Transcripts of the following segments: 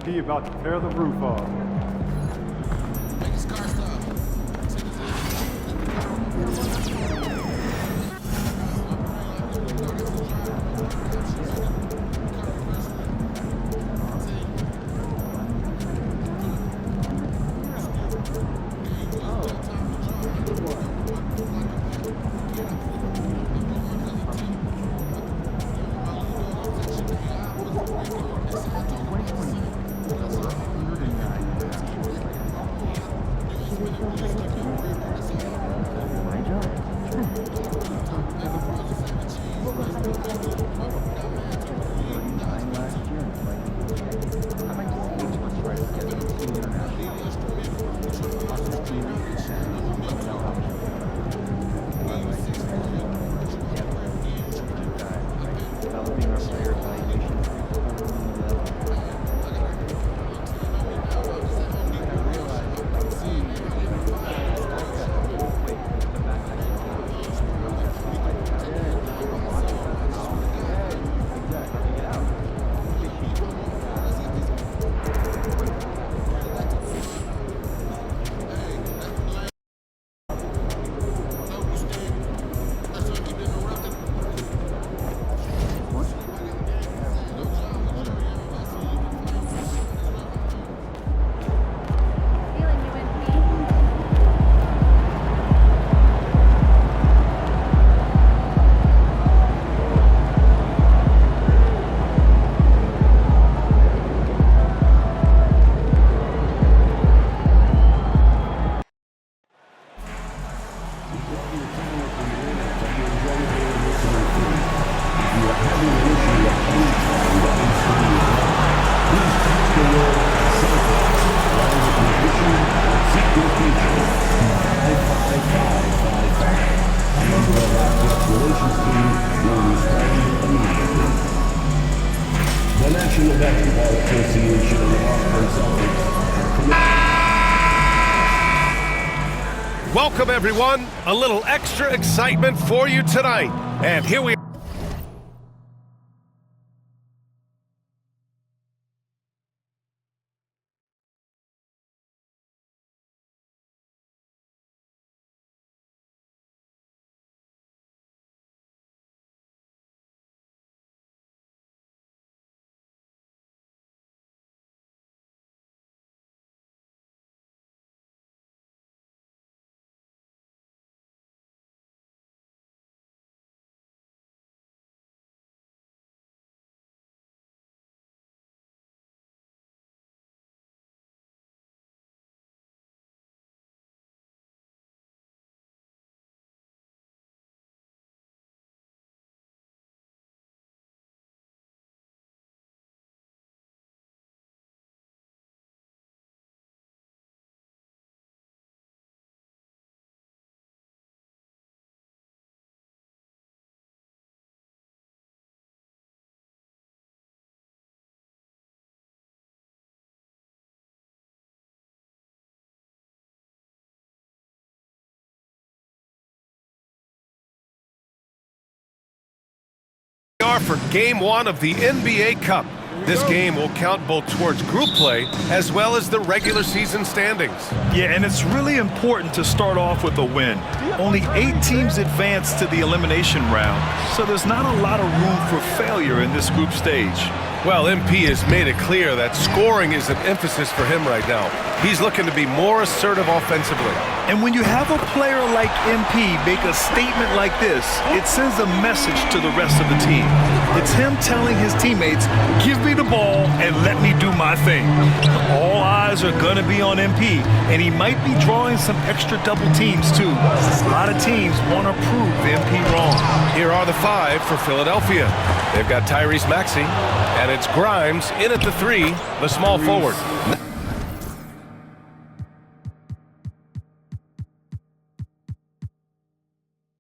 He about to tear the roof off. The National Basketball Association of the Boston Celtics. Welcome, everyone. A little extra excitement for you tonight. And here we are. For game one of the NBA Cup. This game will count both towards group play as well as the regular season standings. Yeah, and it's really important to start off with a win. Only 8 teams advance to the elimination round, so there's not a lot of room for failure in this group stage. Well, MP has made it clear that scoring is an emphasis for him right now. He's looking to be more assertive offensively. And when you have a player like MP make a statement like this, it sends a message to the rest of the team. It's him telling his teammates, give me the ball and let me do my thing. All eyes are going to be on MP, and he might be drawing some extra double teams too. A lot of teams want to prove MP wrong. Here are the 5 for Philadelphia. They've got Tyrese Maxey, and it's Grimes in at the 3, the small forward.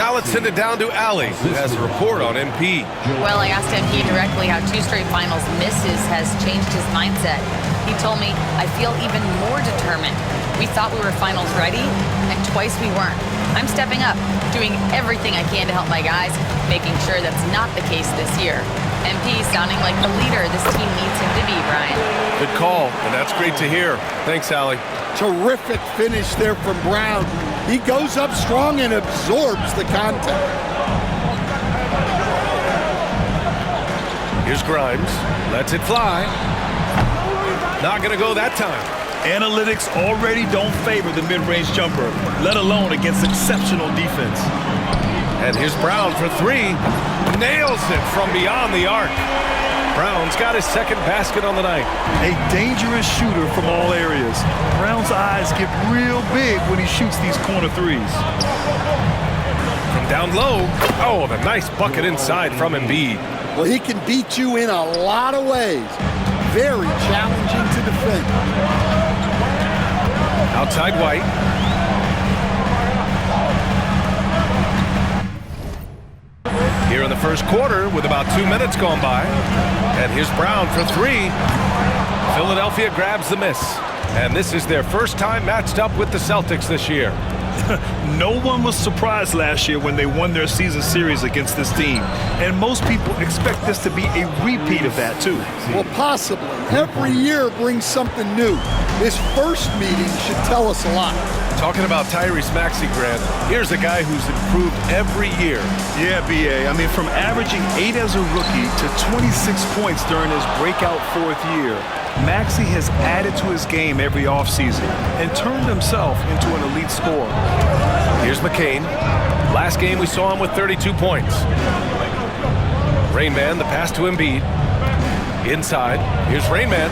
Now let's send it down to Allie, who has a report on MP. Well, I asked MP directly how 2 straight finals misses has changed his mindset. He told me, I feel even more determined. We thought we were finals ready, and twice we weren't. I'm stepping up, doing everything I can to help my guys, making sure that's not the case this year. MP sounding like the leader this team needs him to be, Brian. Good call, and that's great to hear. Thanks, Allie. Terrific finish there from Brown. He goes up strong and absorbs the contact. Here's Grimes. Lets it fly. Not going to go that time. Analytics already don't favor the mid-range jumper, let alone against exceptional defense. And here's Brown for three. Nails it from beyond the arc. Brown's got his second basket on the night. A dangerous shooter from all areas. Brown's eyes get real big when he shoots these corner threes. From down low. Oh, the nice bucket inside from Embiid. Well, he can beat you in a lot of ways. Very challenging to defend. Outside White. Here in the first quarter with about 2 minutes gone by. And here's Brown for three. Philadelphia grabs the miss. And this is their first time matched up with the Celtics this year. No one was surprised last year when they won their season series against this team. And most people expect this to be a repeat of that, too. Well, possibly. Every year brings something new. This first meeting should tell us a lot. Talking about Tyrese Maxey, Grant, here's a guy who's improved every year. Yeah, B.A. I mean, from averaging 8 as a rookie to 26 points during his breakout fourth year, Maxey has added to his game every offseason and turned himself into an elite scorer. Here's McCain. Last game we saw him with 32 points. Rain Man, the pass to Embiid. Inside, here's Rain Man.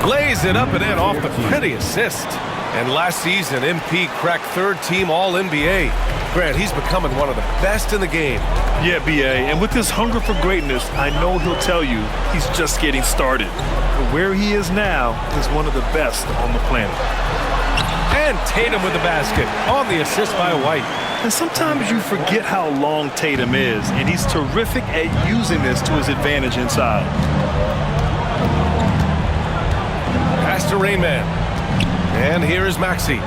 Lays it up and in off the pretty assist. And last season, MP cracked third-team All-NBA. Grant, he's becoming one of the best in the game. Yeah, B.A., and with this hunger for greatness, I know he'll tell you he's just getting started. But where he is now is one of the best on the planet. And Tatum with the basket on the assist by White. And sometimes you forget how long Tatum is, and he's terrific at using this to his advantage inside. Pass to Rain Man. And here is Maxey.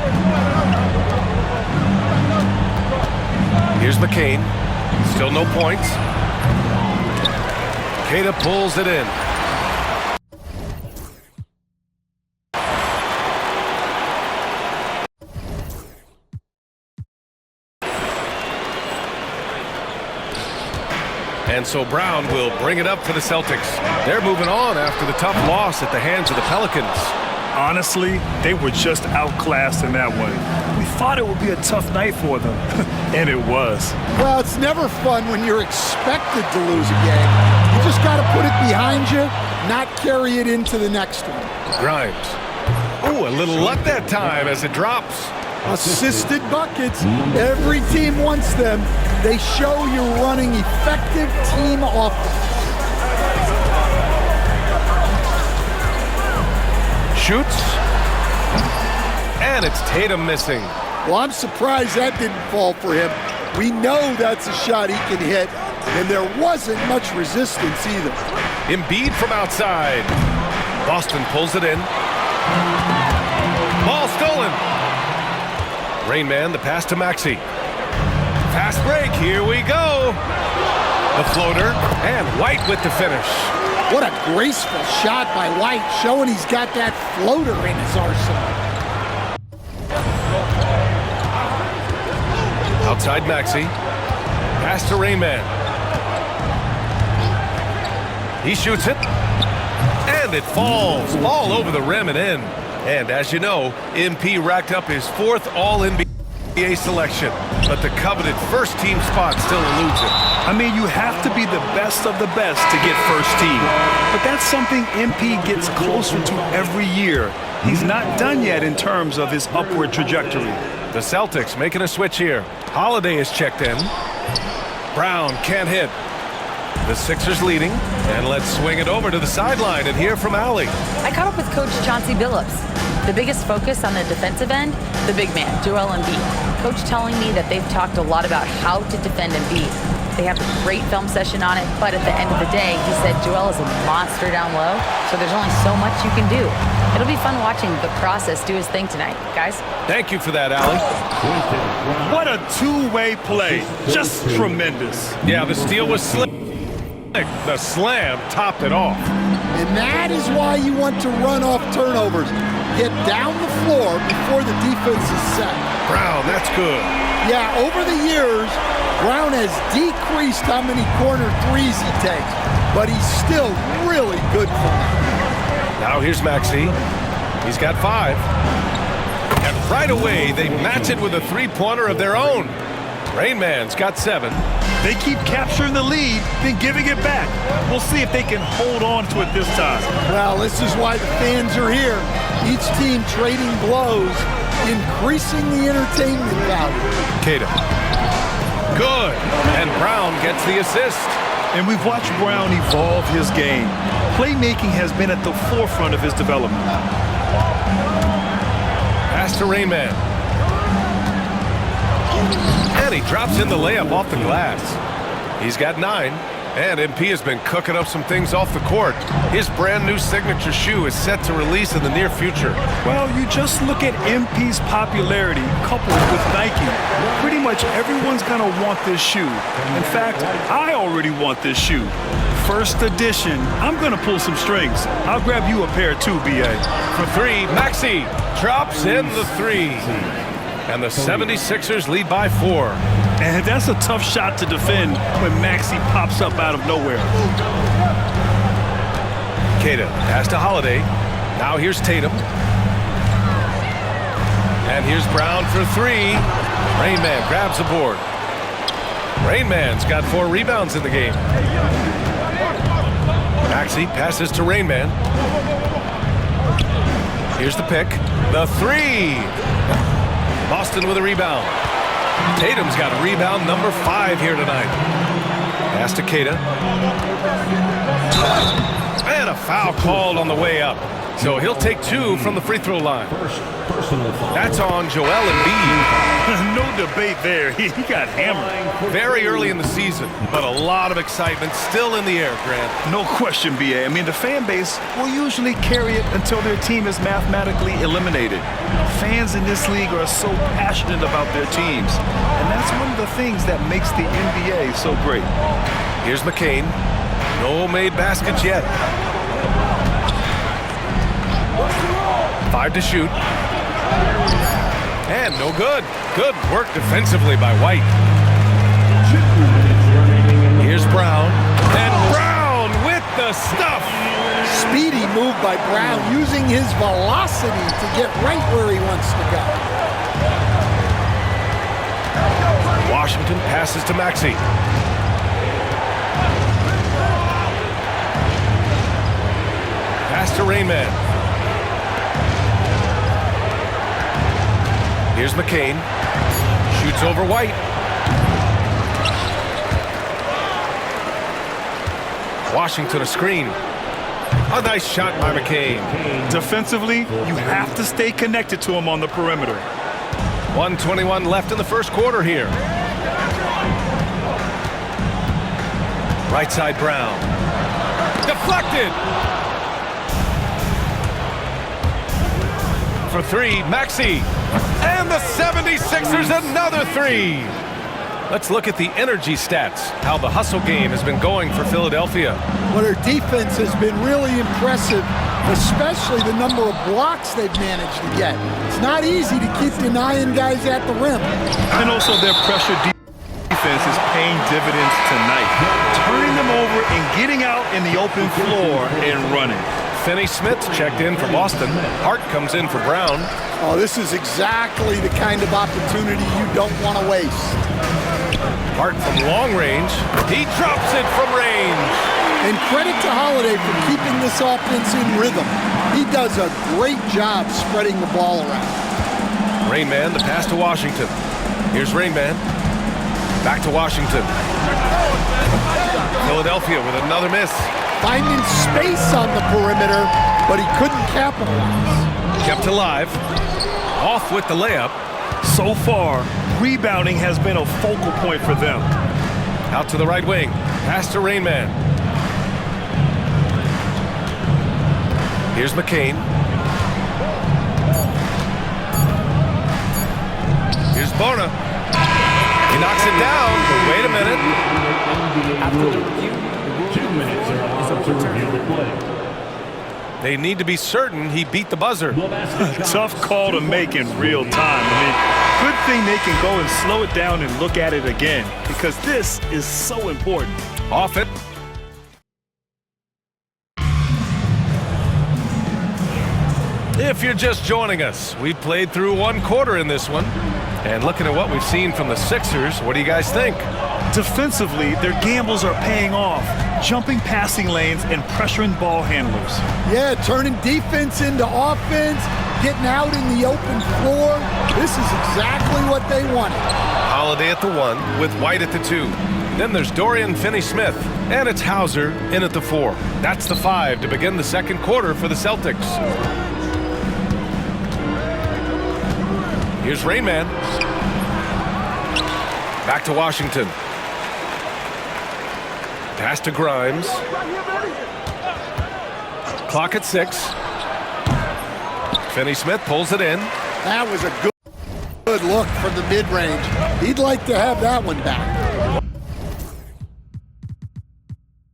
Here's McCain. Still no points. Queta pulls it in. And so Brown will bring it up for the Celtics. They're moving on after the tough loss at the hands of the Pelicans. Honestly, they were just outclassed in that one. We thought it would be a tough night for them, and it was. Well, it's never fun when you're expected to lose a game. You just got to put it behind you, not carry it into the next one. Grimes. Oh, a little luck that time as it drops. Assisted buckets. Every team wants them. They show you're running effective team offense. Shoots. And it's Tatum missing. Well, I'm surprised that didn't fall for him. We know that's a shot he can hit, and there wasn't much resistance either. Embiid from outside. Boston pulls it in. Ball stolen. Rain Man, the pass to Maxey. Fast break, here we go. The floater, and White with the finish. What a graceful shot by White, showing he's got that floater in his arsenal. Outside Maxey. Pass to Rain Man. He shoots it. And it falls all over the rim and in. And as you know, MP racked up his fourth All-NBA selection. But the coveted first-team spot still eludes him. I mean, you have to be the best of the best to get first team. But that's something MP gets closer to every year. He's not done yet in terms of his upward trajectory. The Celtics making a switch here. Holiday is checked in. Brown can't hit. The Sixers leading. And let's swing it over to the sideline and hear from Allie. I caught up with Coach Chauncey Billups. The biggest focus on the defensive end, the big man, Joel Embiid. Coach telling me that they've talked a lot about how to defend Embiid. They have a great film session on it, but at the end of the day, he said Joel is a monster down low, so there's only so much you can do. It'll be fun watching the process do his thing tonight, guys. Thank you for that, Allie. What a two-way play. Just tremendous. Yeah, the steal was slick. The slam topped it off. And that is why you want to run off turnovers. Get down the floor before the defense is set. Brown, that's good. Yeah, over the years, Brown has decreased how many corner threes he takes, but he's still really good for them. Now here's Maxey. He's got 5. And right away, they match it with a three-pointer of their own. Rain Man's got 7. They keep capturing the lead, then giving it back. We'll see if they can hold on to it this time. Well, this is why the fans are here. Each team trading blows, increasing the entertainment value. Queta. Good. And Brown gets the assist. And we've watched Brown evolve his game. Playmaking has been at the forefront of his development. Pass to Rain Man. And he drops in the layup off the glass. He's got 9. And MP has been cooking up some things off the court. His brand new signature shoe is set to release in the near future. Well, you just look at MP's popularity coupled with Nike. Pretty much everyone's gonna want this shoe. In fact, I already want this shoe. First edition. I'm gonna pull some strings. I'll grab you a pair too, BA. For 3, Maxey drops in the 3. And the 76ers lead by 4. And that's a tough shot to defend when Maxey pops up out of nowhere. Queta pass to Holiday. Now here's Tatum. And here's Brown for 3. Rain Man grabs the board. Rain Man's got 4 rebounds in the game. Maxey passes to Rain Man. Here's the pick. The 3. Boston with a rebound. Tatum's got rebound number 5 here tonight. Pass to Queta. And a foul called on the way up. So he'll take 2 from the free throw line. That's on Joel Embiid. No debate there. He got hammered. Very early in the season, but a lot of excitement still in the air, Grant. No question, BA. I mean, the fan base will usually carry it until their team is mathematically eliminated. Fans in this league are so passionate about their teams, and that's one of the things that makes the NBA so great. Here's McCain. No made baskets yet. 5 to shoot. And no good. Good work defensively by White. Here's Brown. And Brown with the stuff. Speedy move by Brown, using his velocity to get right where he wants to go. Washington passes to Maxey. Pass to Rain Man. Here's McCain. Shoots over White. Washington a screen. A nice shot by McCain. Defensively, you have to stay connected to him on the perimeter. 1:21 left in the first quarter here. Right side Brown. Deflected. For 3, Maxey. And the 76ers another 3. Let's look at the energy stats, how the hustle game has been going for Philadelphia. Well, their defense has been really impressive, especially the number of blocks they've managed to get. It's not easy to keep denying guys at the rim. And also their pressure defense is paying dividends tonight, turning them over and getting out in the open floor and running. Finney Smith checked in for Boston. Hart comes in for Brown. Oh, this is exactly the kind of opportunity you don't want to waste. Hart from long range. He drops it from range. And credit to Holiday for keeping this offense in rhythm. He does a great job spreading the ball around. Rain Man, the pass to Washington. Here's Rain Man. Back to Washington. Philadelphia with another miss. Finding space on the perimeter, but he couldn't capitalize. Kept alive. Off with the layup. So far, rebounding has been a focal point for them. Out to the right wing. Pass to Rain Man. Here's McCain. Here's Bona. He knocks it down. Wait a minute. After the review, minutes are allowed to review the play. They need to be certain he beat the buzzer. Tough call to make in real time. I mean, good thing they can go and slow it down and look at it again, because this is so important. Off it. If you're just joining us, we've played through one quarter in this one. And looking at what we've seen from the Sixers, what do you guys think? Defensively, their gambles are paying off, jumping passing lanes and pressuring ball handlers. Yeah, turning defense into offense, getting out in the open floor. This is exactly what they wanted. Holiday at the 1 with White at the 2. Then there's Dorian Finney-Smith, and it's Hauser in at the 4. That's the 5 to begin the second quarter for the Celtics. Here's Rain Man. Back to Washington. Pass to Grimes. Clock at 6. Finney-Smith pulls it in. That was a good look from the mid-range. He'd like to have that one back.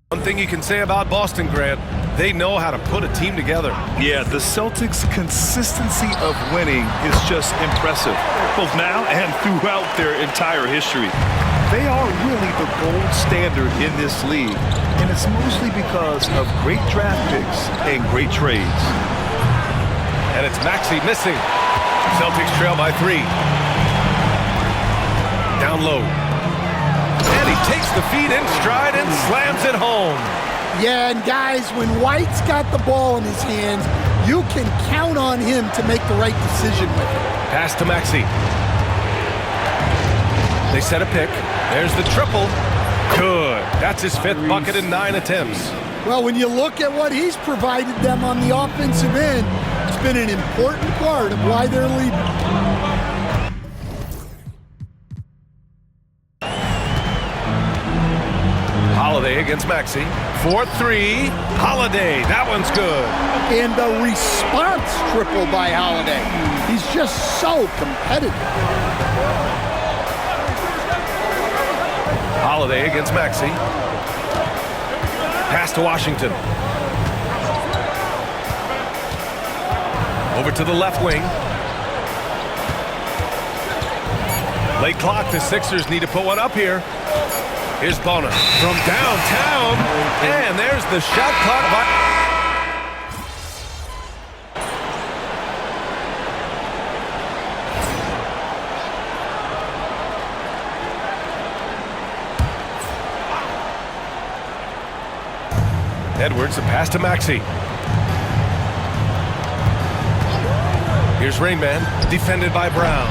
One thing you can say about Boston, Grant, they know how to put a team together. Yeah, the Celtics' consistency of winning is just impressive, both now and throughout their entire history. They are really the gold standard in this league, and it's mostly because of great draft picks and great trades. And it's Maxey missing. Celtics trail by 3. Down low. And he takes the feed in stride and slams it home. Yeah, and guys, when White's got the ball in his hands, you can count on him to make the right decision with it. Pass to Maxey. They set a pick. There's the triple. Good. That's his 5th bucket in 9 attempts. Well, when you look at what he's provided them on the offensive end, it's been an important part of why they're leading. Holiday against Maxey. 4-3. Holiday. That one's good. And the response triple by Holiday. He's just so competitive. Holiday against Maxey. Pass to Washington. Over to the left wing. Late clock. The Sixers need to put one up here. Here's Bona from downtown. And there's the shot clock. Edwards, a pass to Maxey. Here's Rain Man, defended by Brown.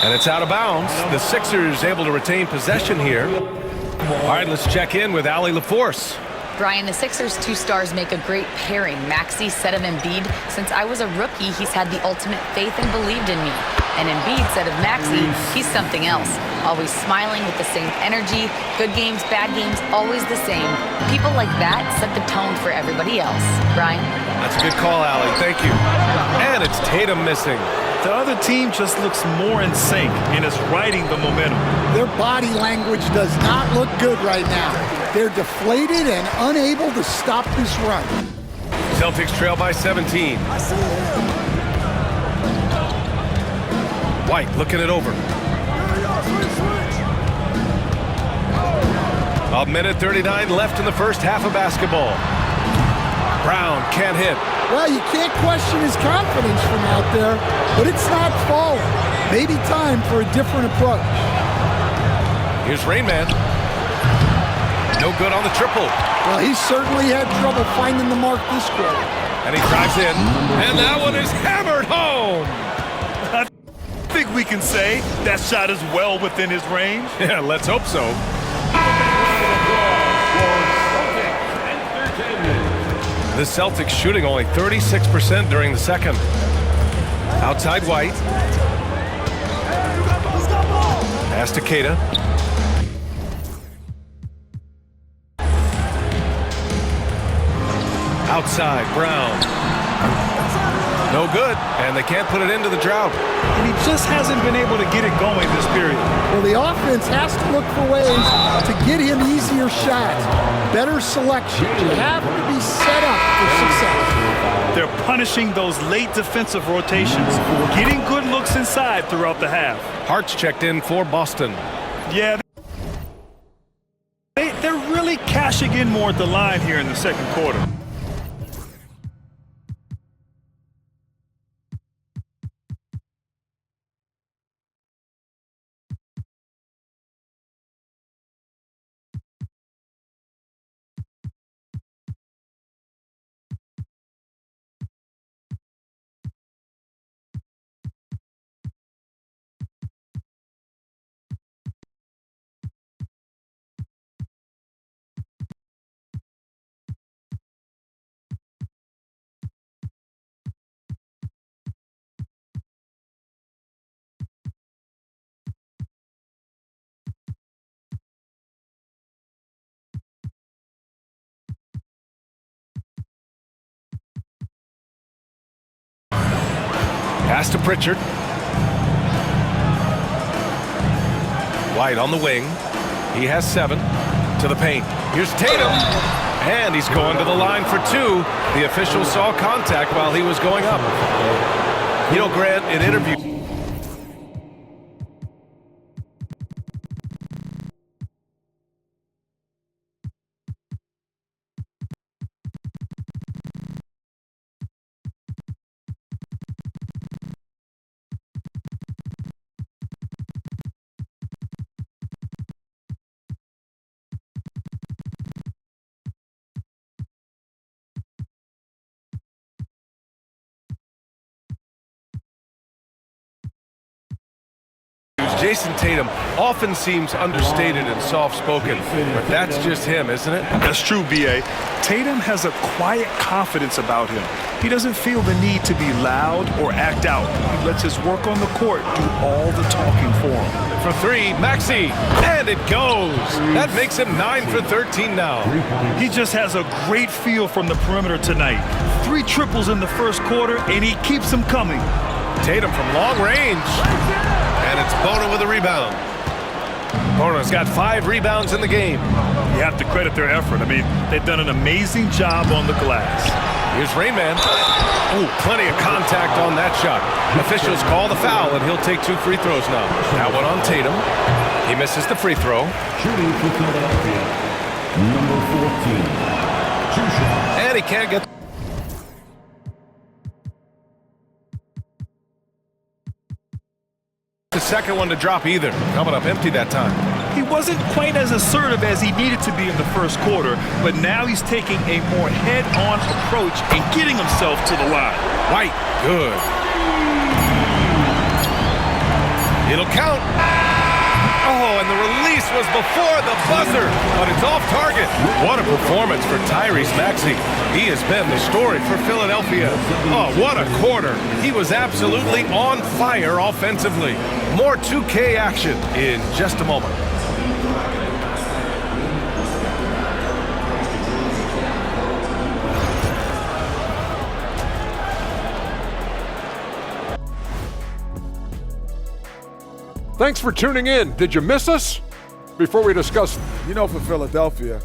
And it's out of bounds. The Sixers able to retain possession here. All right, let's check in with Allie LaForce. Brian, the Sixers' 2 stars make a great pairing. Maxey said of Embiid, since I was a rookie, he's had the ultimate faith and believed in me. And Embiid said of Maxey, he's something else. Always smiling with the same energy. Good games, bad games, always the same. People like that set the tone for everybody else. Brian? That's a good call, Allie. Thank you. And it's Tatum missing. The other team just looks more in sync and is riding the momentum. Their body language does not look good right now. They're deflated and unable to stop this run. Celtics trail by 17. White looking it over. A minute 39 left in the first half of basketball. Brown can't hit. Well, you can't question his confidence from out there, but it's not falling. Maybe time for a different approach. Here's Rain Man. No good on the triple. Well, he certainly had trouble finding the mark this quarter. And he drives in. And that one is hammered home. I think we can say that shot is well within his range. Yeah, let's hope so. The Celtics shooting only 36% during the second. Outside White. Pass to Keita. Outside Brown. No good, and they can't put it into the drought. And he just hasn't been able to get it going this period. Well, the offense has to look for ways to get him easier shots, better selection. You have to be set up for success. They're punishing those late defensive rotations, getting good looks inside throughout the half. Hart's checked in for Boston. Yeah, they're really cashing in more at the line here in the second quarter. Pass to Pritchard. White on the wing. He has 7 to the paint. Here's Tatum. And he's going to the line for 2. The official saw contact while he was going up. You know, Grant, in interview. Jason Tatum often seems understated and soft-spoken, but that's just him, isn't it? That's true, B.A. Tatum has a quiet confidence about him. He doesn't feel the need to be loud or act out. He lets his work on the court do all the talking for him. For 3, Maxey, and it goes. That makes him 9 for 13 now. He just has a great feel from the perimeter tonight. 3 triples in the first quarter, and he keeps them coming. Tatum from long range. And it's Bona with a rebound. Bona's got 5 rebounds in the game. You have to credit their effort. I mean, they've done an amazing job on the glass. Here's Rainman. Ooh, plenty of contact on that shot. Officials call the foul, and he'll take 2 free throws now. That one on Tatum. He misses the free throw. Shooting for Philadelphia, number 14. 2 shots. And he can't get... the second one to drop either. Coming up empty that time. He wasn't quite as assertive as he needed to be in the first quarter, but now he's taking a more head-on approach and getting himself to the line. White, good. It'll count. Oh, and the release was before the buzzer, but it's off target. What a performance for Tyrese Maxey. He has been the story for Philadelphia. Oh, what a quarter. He was absolutely on fire offensively. More 2K action in just a moment. Thanks for tuning in. Did you miss us? Before we discuss... You know, for Philadelphia,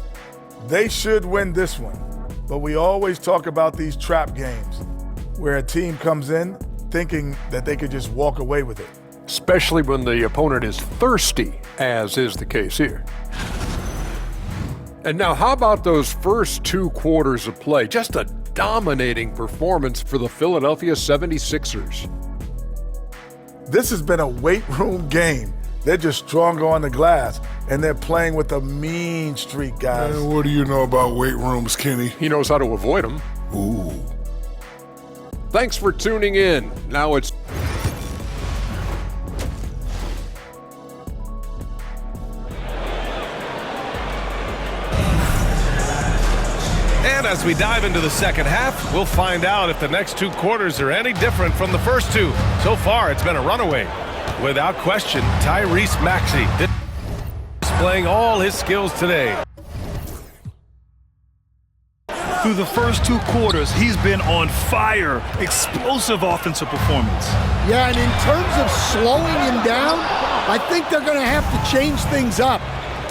they should win this one. But we always talk about these trap games where a team comes in thinking that they could just walk away with it. Especially when the opponent is thirsty, as is the case here. And now, how about those first 2 quarters of play? Just a dominating performance for the Philadelphia 76ers. This has been a weight room game. They're just stronger on the glass, and they're playing with a mean streak, guys. Man, what do you know about weight rooms, Kenny? He knows how to avoid them. Ooh. Thanks for tuning in. Now it's... And as we dive into the second half, we'll find out if the next 2 quarters are any different from the first 2. So far, it's been a runaway. Without question, Tyrese Maxey displaying all his skills today. Through the first 2 quarters, he's been on fire. Explosive offensive performance. Yeah, and in terms of slowing him down, I think they're going to have to change things up.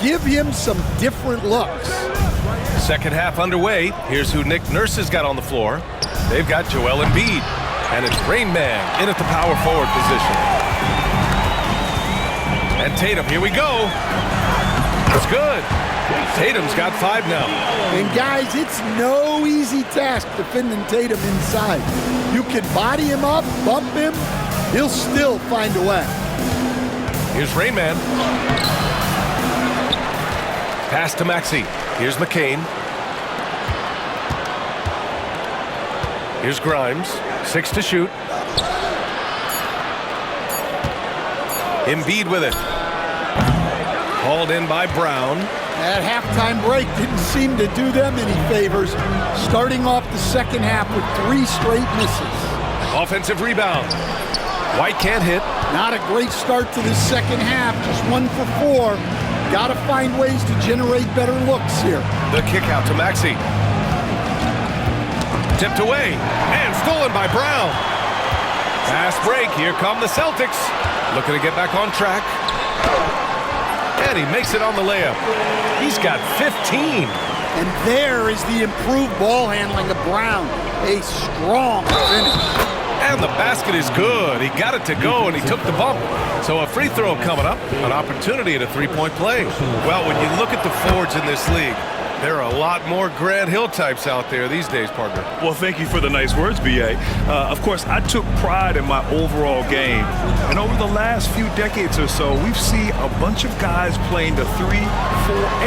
Give him some different looks. Second half underway. Here's who Nick Nurse has got on the floor. They've got Joel Embiid. And it's Rain Man in at the power forward position. And Tatum, here we go. It's good. Tatum's got 5 now. And guys, it's no easy task defending Tatum inside. You can body him up, bump him, he'll still find a way. Here's Rain Man. Pass to Maxey. Here's McCain. Here's Grimes. 6 to shoot. Embiid with it. Hauled in by Brown. That halftime break didn't seem to do them any favors, starting off the second half with 3 straight misses. Offensive rebound. White can't hit. Not a great start to the second half, just 1 for 4. Got to find ways to generate better looks here. The kick out to Maxey. Tipped away and stolen by Brown. Fast break. Here come the Celtics. Looking to get back on track. And he makes it on the layup. He's got 15. And there is the improved ball handling of Brown. A strong finish. And the basket is good. He got it to go, and he took the bump. So a free throw coming up, an opportunity at a 3-point play. Well, when you look at the forwards in this league, there are a lot more Grant Hill types out there these days, partner. Well, thank you for the nice words, B.A. Of course, I took pride in my overall game. And over the last few decades or so, we've seen a bunch of guys playing the 3, 4,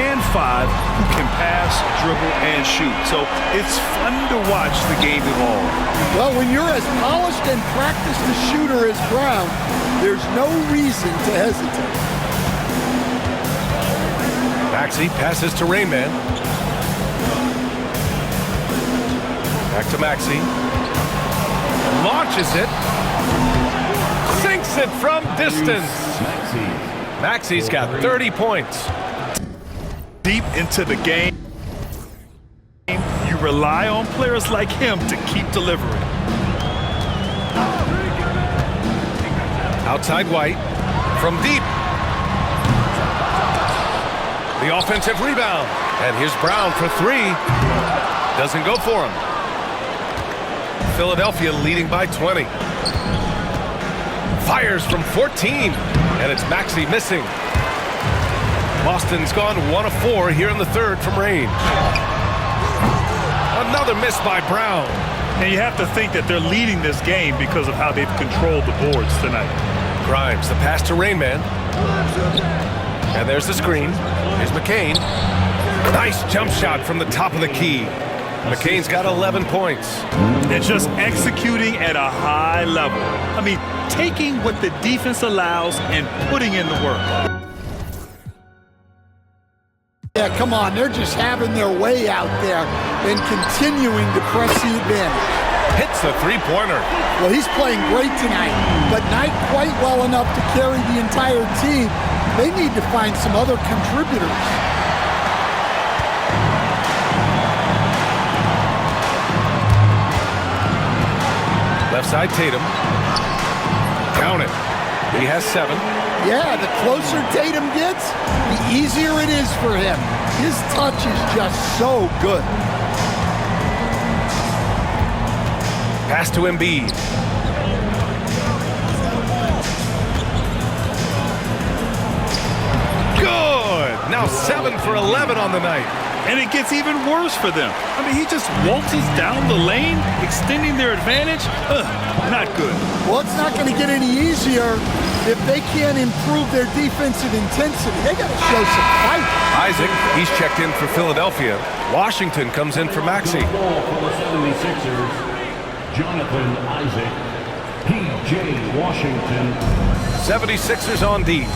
and 5 who can pass, dribble, and shoot. So it's fun to watch the game evolve. Well, when you're as polished and practiced a shooter as Brown, there's no reason to hesitate. Maxey passes to Rain Man. Back to Maxey. Launches it. Sinks it from distance. Maxey's got 30 points. Deep into the game, you rely on players like him to keep delivering. Outside White. From deep. The offensive rebound. And here's Brown for 3. Doesn't go for him. Philadelphia leading by 20. Fires from 14. And it's Maxey missing. Boston's gone 1 of 4 here in the third from range. Another miss by Brown. And you have to think that they're leading this game because of how they've controlled the boards tonight. Grimes, the pass to Rain Man. And there's the screen. Here's McCain. Nice jump shot from the top of the key. McCain's got 11 points. And just executing at a high level. I mean, taking what the defense allows and putting in the work. Yeah, come on, they're just having their way out there and continuing to press the advantage. Hits the 3-pointer. Well, he's playing great tonight, but not quite well enough to carry the entire team. They need to find some other contributors. Left side Tatum. Count it. He has 7. Yeah, the closer Tatum gets, the easier it is for him. His touch is just so good. Pass to Embiid. Good! Now 7 for 11 on the night. And it gets even worse for them. I mean, he just waltzes down the lane, extending their advantage. Not good. Well, it's not going to get any easier if they can't improve their defensive intensity. They got to show some fight. Isaac, he's checked in for Philadelphia. Washington comes in for Maxey. Ball for the 76ers, Jonathan Isaac, P.J. Washington. 76ers on D.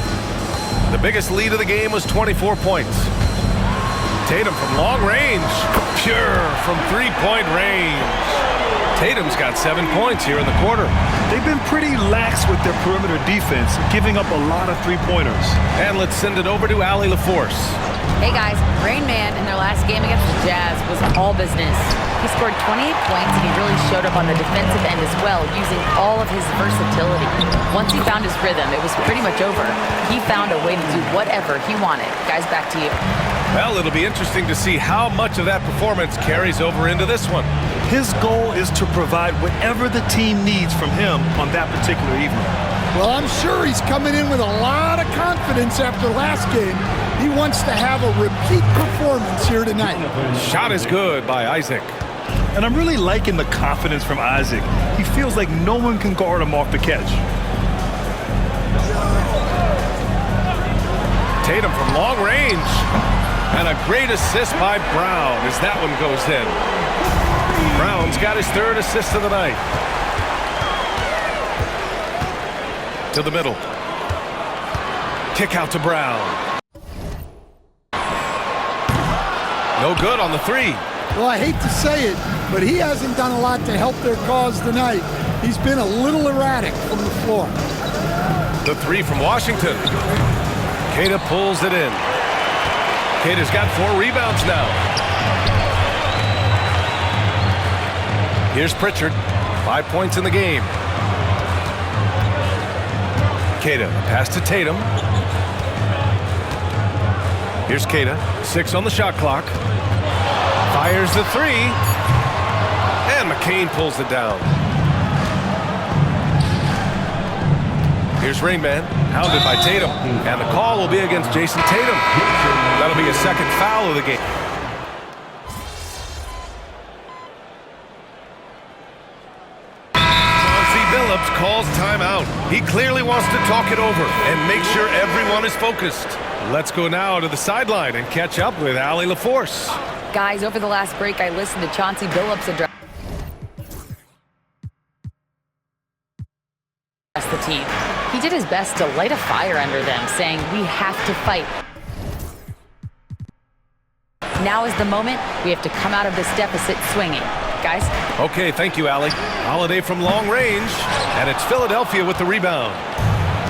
The biggest lead of the game was 24 points. Tatum from long range. Pure from 3-point range. Tatum's got 7 points here in the quarter. They've been pretty lax with their perimeter defense, giving up a lot of 3-pointers. And let's send it over to Allie LaForce. Hey guys, Rain Man in their last game against the Jazz was all business. He scored 28 points and he really showed up on the defensive end as well, using all of his versatility. Once he found his rhythm, it was pretty much over. He found a way to do whatever he wanted. Guys, back to you. Well, it'll be interesting to see how much of that performance carries over into this one. His goal is to provide whatever the team needs from him on that particular evening. Well, I'm sure he's coming in with a lot of confidence after last game. He wants to have a repeat performance here tonight. Shot is good by Isaac. And I'm really liking the confidence from Isaac. He feels like no one can guard him off the catch. Tatum from long range. And a great assist by Brown as that one goes in. Brown's got his third assist of the night. To the middle. Kick out to Brown. No good on the three. Well, I hate to say it, but he hasn't done a lot to help their cause tonight. He's been a little erratic from the floor. The three from Washington. Queta pulls it in. Queta's got 4 rebounds now. Here's Pritchard. 5 points in the game. Queta, pass to Tatum. Here's Queta, 6 on the shot clock. Fires the 3. And McCain pulls it down. Here's Rain Man, hounded by Tatum. And the call will be against Jason Tatum. That'll be a second foul of the game. Chauncey Billups calls timeout. He clearly wants to talk it over and make sure everyone is focused. Let's go now to the sideline and catch up with Allie LaForce. Guys, over the last break, I listened to Chauncey Billups address the team. He did his best to light a fire under them, saying, "We have to fight. Now is the moment. We have to come out of this deficit swinging." Guys? Okay, thank you, Allie. Holiday from long range, and it's Philadelphia with the rebound.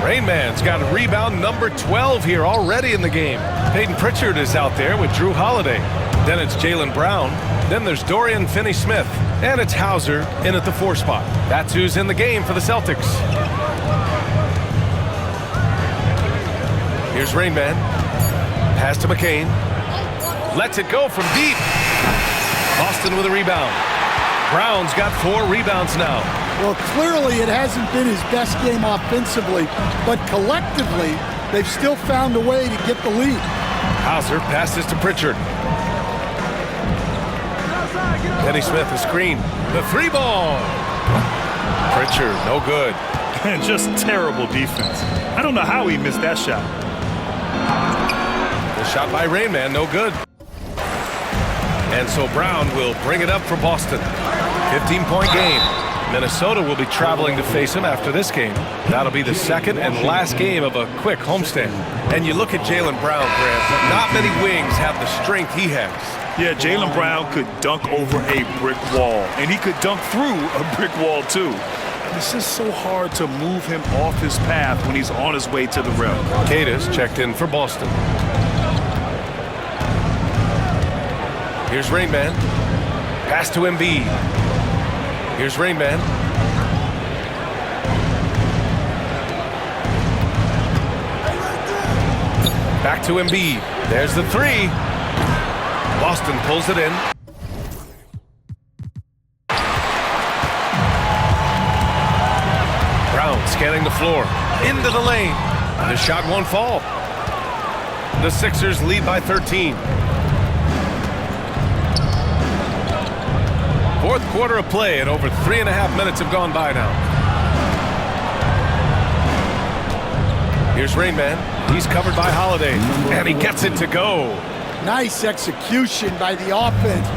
Rain Man's got rebound number 12 here already in the game. Peyton Pritchard is out there with Drew Holiday. Then it's Jaylen Brown. Then there's Dorian Finney-Smith. And it's Hauser in at the 4 spot. That's who's in the game for the Celtics. Here's Rain Man. Pass to McCain. Lets it go from deep. Boston with a rebound. Brown's got 4 rebounds now. Well, clearly it hasn't been his best game offensively, but collectively, they've still found a way to get the lead. Hauser passes to Pritchard. Finney-Smith, a screen. The 3 ball. Pritchard, no good. Just terrible defense. I don't know how he missed that shot. The shot by Rain Man, no good. And so Brown will bring it up for Boston. 15-point game. Minnesota will be traveling to face him after this game. That'll be the second and last game of a quick homestand. And you look at Jaylen Brown, Grant. Not many wings have the strength he has. Yeah, Jaylen Brown could dunk over a brick wall, and he could dunk through a brick wall too. It's just so hard to move him off his path when he's on his way to the rim. Queta's checked in for Boston. Here's Rain Man. Pass to Embiid. Here's Rain Man. Back to Embiid. There's the 3. Boston pulls it in. Brown scanning the floor. Into the lane. The shot won't fall. The Sixers lead by 13. Fourth quarter of play, and over 3.5 minutes have gone by now. Here's Rain Man. He's covered by Holiday, and he gets it to go. Nice execution by the offense,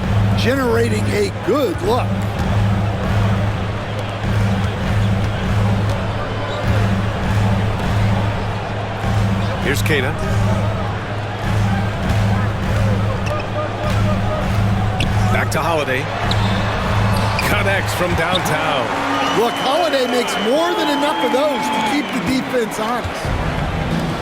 generating a good look. Here's Queta. Back to Holiday. Connects from downtown. Look, Holiday makes more than enough of those to keep the defense honest.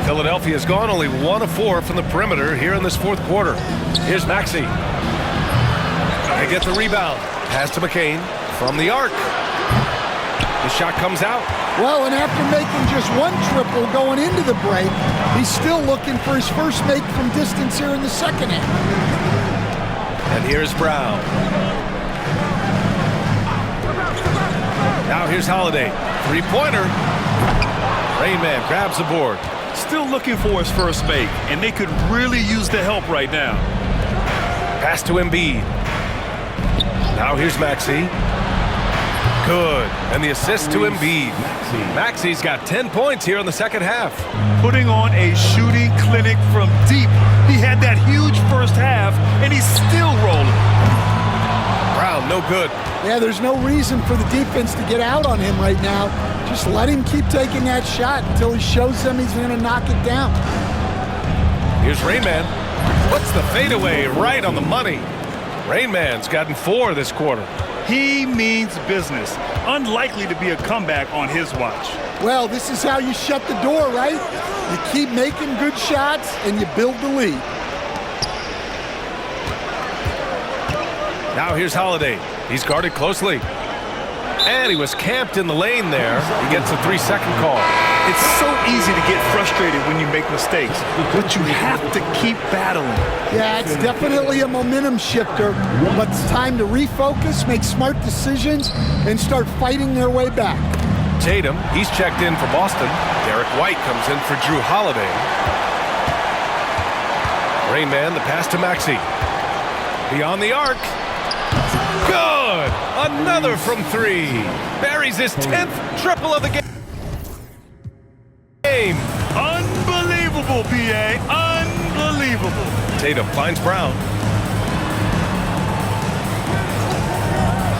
Philadelphia's gone only 1 of 4 from the perimeter here in this fourth quarter. Here's Maxey. They get the rebound. Pass to McCain from the arc. The shot comes out. Well, and after making just one triple going into the break, he's still looking for his first make from distance here in the second half. And here's Brown. Now here's Holiday. Three-pointer. Rain Man grabs the board. Still looking for his first make, and they could really use the help right now. Pass to Embiid. Now here's Maxey. Good. And the assist to Embiid. Maxey's got 10 points here in the second half. Putting on a shooting clinic from deep. He had that huge first half, and he's still rolling. Brown, no good. Yeah, there's no reason for the defense to get out on him right now. Just let him keep taking that shot until he shows them he's going to knock it down. Here's Rain Man. Puts the fadeaway right on the money. Rain Man's gotten 4 this quarter. He means business. Unlikely to be a comeback on his watch. Well, this is how you shut the door, right? You keep making good shots and you build the lead. Now here's Holiday. He's guarded closely. And he was camped in the lane there. He gets a 3-second call. It's so easy to get frustrated when you make mistakes, but you have to keep battling. Yeah, it's definitely a momentum shifter, but it's time to refocus, make smart decisions, and start fighting their way back. Tatum, he's checked in for Boston. Derek White comes in for Drew Holiday. Rain Man, the pass to Maxey. Beyond the arc. Good! Another from 3. Buries his 10th triple of the game. Unbelievable, PA. Unbelievable. Tatum finds Brown.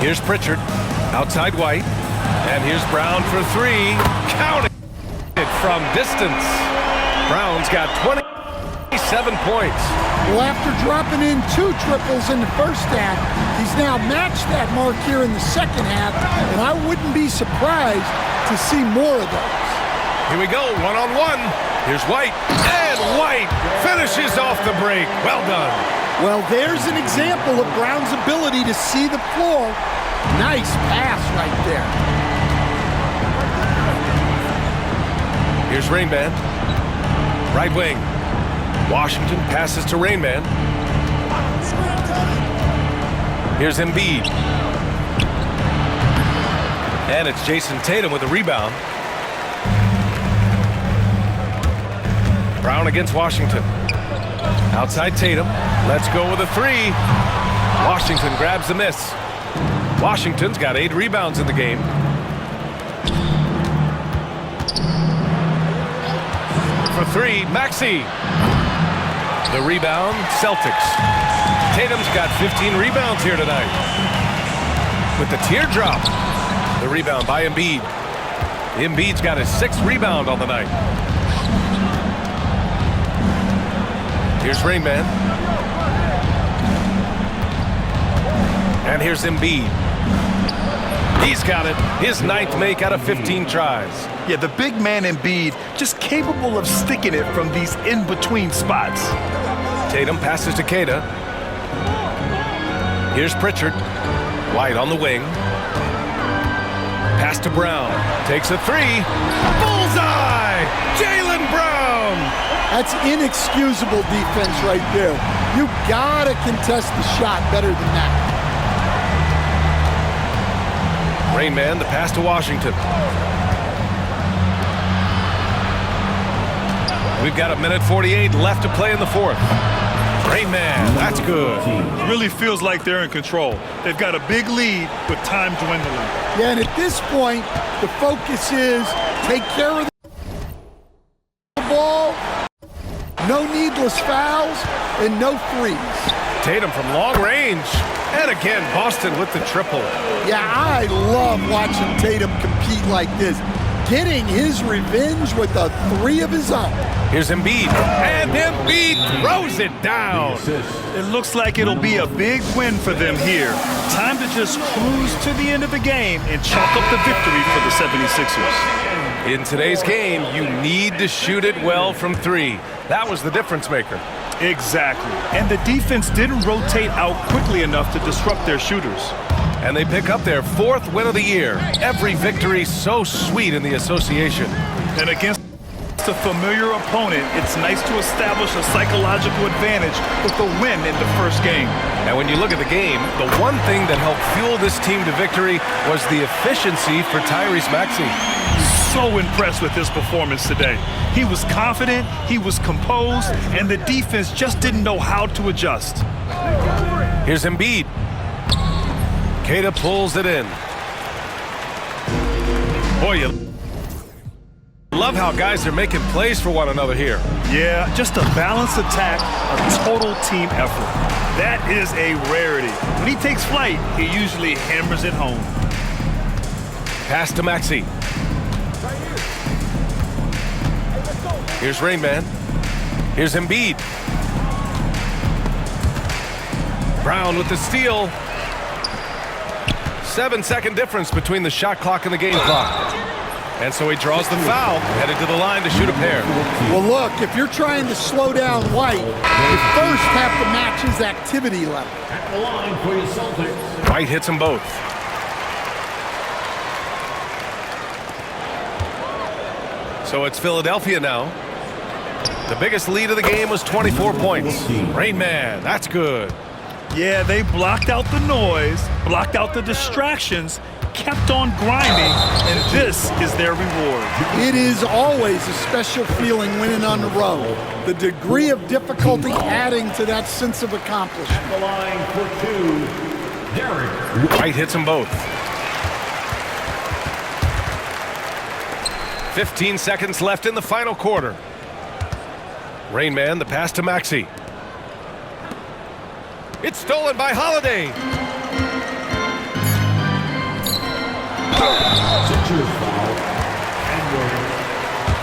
Here's Pritchard. Outside White. And here's Brown for 3. Counting it from distance. Brown's got 27 points. Well, after dropping in 2 triples in the first half, he's now matched that mark here in the second half, and I wouldn't be surprised to see more of those. Here we go, one-on-one. Here's White, and White finishes off the break. Well done. Well, there's an example of Brown's ability to see the floor. Nice pass right there. Here's Rain Man. Right wing. Washington passes to Rain Man. Here's Embiid. And it's Jason Tatum with a rebound. Brown against Washington. Outside Tatum. Let's go with a 3. Washington grabs the miss. Washington's got 8 rebounds in the game. For 3, Maxey. The rebound, Celtics. Tatum's got 15 rebounds here tonight. With the teardrop. The rebound by Embiid. Embiid's got his 6th rebound on the night. Here's Rain Man. And here's Embiid. He's got it. His 9th make out of 15 tries. Yeah, the big man Embiid just capable of sticking it from these in-between spots. Tatum passes to Queta. Here's Pritchard. White on the wing. Pass to Brown. Takes a 3. Bullseye! Jaylen Brown! That's inexcusable defense right there. You gotta contest the shot better than that. Rain Man, the pass to Washington. We've got 1:48 left to play in the fourth. Rain Man, that's good. Really feels like they're in control. They've got a big lead with time dwindling. Yeah, and at this point, the focus is take care of the ball, no needless fouls, and no threes. Tatum from long range. And again, Boston with the triple. Yeah, I love watching Tatum compete like this. Getting his revenge with a 3 of his own. Here's Embiid. And Embiid throws it down. It looks like it'll be a big win for them here. Time to just cruise to the end of the game and chalk up the victory for the 76ers. In today's game, you need to shoot it well from three. That was the difference maker. Exactly. And the defense didn't rotate out quickly enough to disrupt their shooters. And they pick up their 4th win of the year. Every victory so sweet in the association. And against a familiar opponent, it's nice to establish a psychological advantage with the win in the first game. And when you look at the game, the one thing that helped fuel this team to victory was the efficiency for Tyrese Maxey. So impressed with his performance today. He was confident, he was composed, and the defense just didn't know how to adjust. Here's Embiid. Queta pulls it in. Boy, you love how guys are making plays for one another here. Yeah, just a balanced attack, a total team effort. That is a rarity. When he takes flight, he usually hammers it home. Pass to Maxey. Here's Rain Man. Here's Embiid. Brown with the steal. 7-second difference between the shot clock and the game clock. And so he draws the foul, headed to the line to shoot a pair. Well, look, if you're trying to slow down White, you first have to match his activity level. At the line for your Celtics. White hits them both. So it's Philadelphia now. The biggest lead of the game was 24 points. Rain Man, that's good. Yeah, they blocked out the noise, blocked out the distractions, kept on grinding, and this is their reward. It is always a special feeling winning on the road. The degree of difficulty adding to that sense of accomplishment. The line for two, Derek. White hits them both. 15 seconds left in the final quarter. Rain Man, the pass to Maxey. It's stolen by Holiday. Sixers foul. And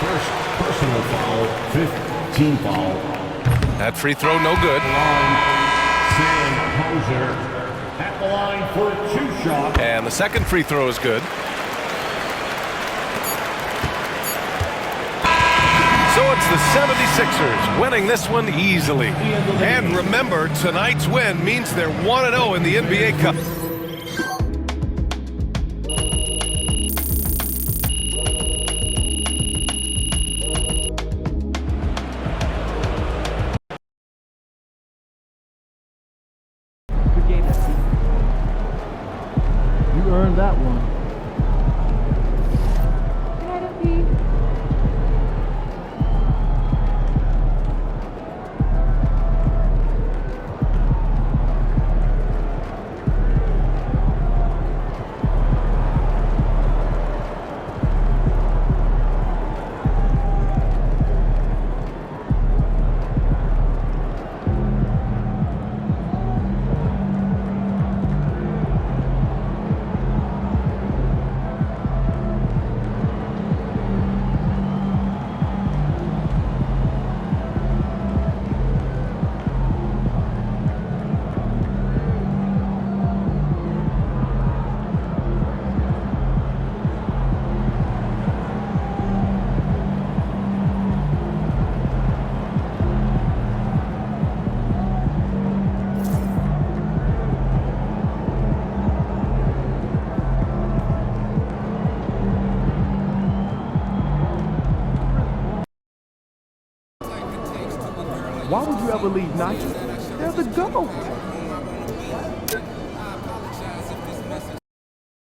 first personal foul, 5th team foul. That free throw no good. Sam Hauser at the line for a 2-shot. And the second free throw is good. So it's the 76ers winning this one easily. And remember, tonight's win means they're 1-0 in the NBA Cup. You earned that one. Why would you ever leave Nike? They're the GOAT.